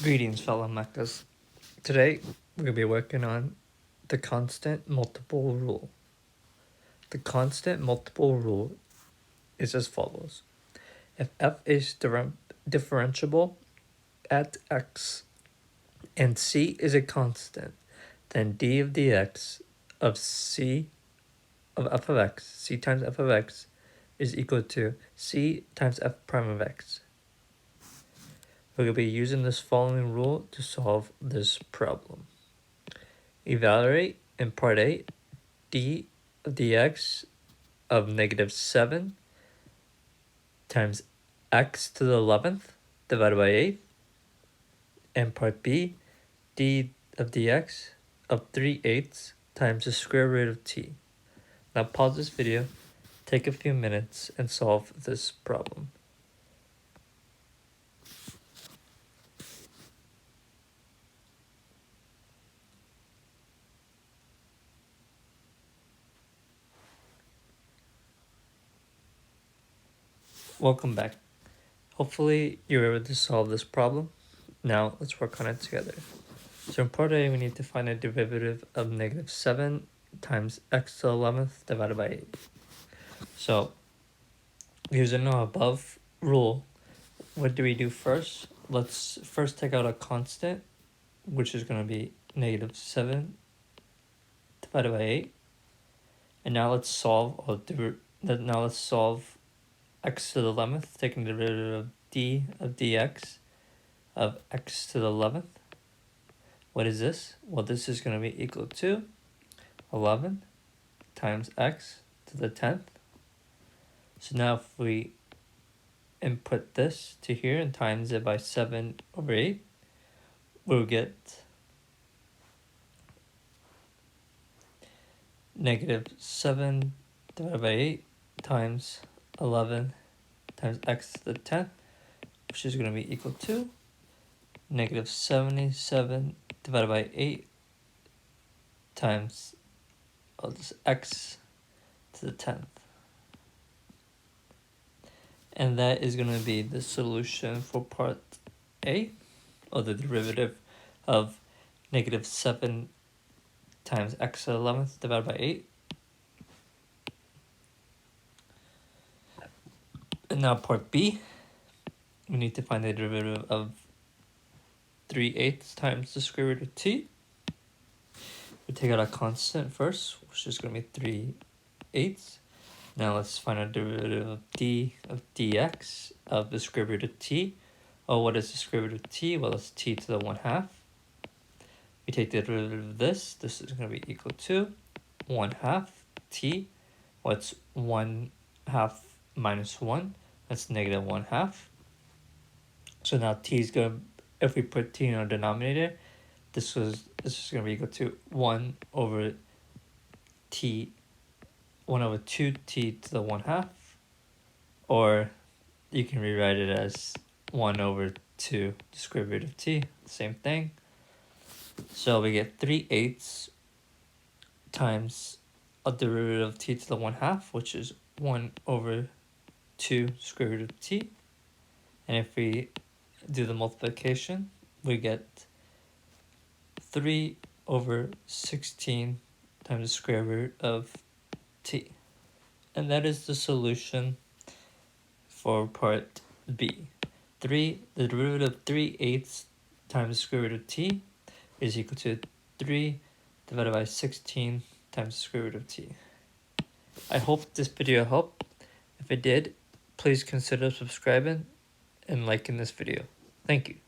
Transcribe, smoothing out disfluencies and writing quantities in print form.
Greetings, fellow Meccas. Today, we're going to be working on the constant multiple rule. The constant multiple rule is as follows. If f is differentiable at x and c is a constant, then d of dx of c of f of x, c times f of x, is equal to c times f prime of x. We're going to be using this following rule to solve this problem. Evaluate in part A, d of dx of negative 7 times x to the 11th divided by 8. And part B, d of dx of 3/8 times the square root of t. Now pause this video, take a few minutes, and solve this problem. Welcome back. Hopefully you were able to solve this problem. Now let's work on it together. So in part A, we need to find a derivative of negative 7 times x to the 11th divided by 8. So using the above rule, what do we do first? Let's first take out a constant, which is going to be negative 7 divided by 8. And now let's solve x to the 11th, taking the derivative of d of dx of x to the 11th. What is this? Well, this is going to be equal to 11 times x to the 10th. So now if we input this to here and times it by 7 over 8, we'll get negative 7 divided by 8 times 11 times x to the 10th, which is going to be equal to negative 77 divided by 8 times x to the 10th. And that is going to be the solution for part A, or the derivative of negative 7 times x to the 11th divided by 8. And now part B, we need to find the derivative of 3/8 times the square root of t. We take out a constant first, which is going to be 3/8. Now let's find a derivative of d of dx of the square root of t. Oh, what is the square root of t? Well, it's t to the 1/2. We take the derivative of this. This is going to be equal to 1/2 t. What's 1/2 minus 1? That's negative 1/2. So now t is going to, if we put t in our denominator, this is going to be equal to 1 over 2t to the 1/2. Or you can rewrite it as 1 over 2 the square root of t. Same thing. So we get 3/8 times a derivative of t to the 1/2, which is 1 over 2 square root of t. And if we do the multiplication, we get 3 over 16 times the square root of t. And that is the solution for part B. The derivative of 3/8 times the square root of t is equal to 3 divided by 16 times the square root of t. I hope this video helped. If it did, please consider subscribing and liking this video. Thank you.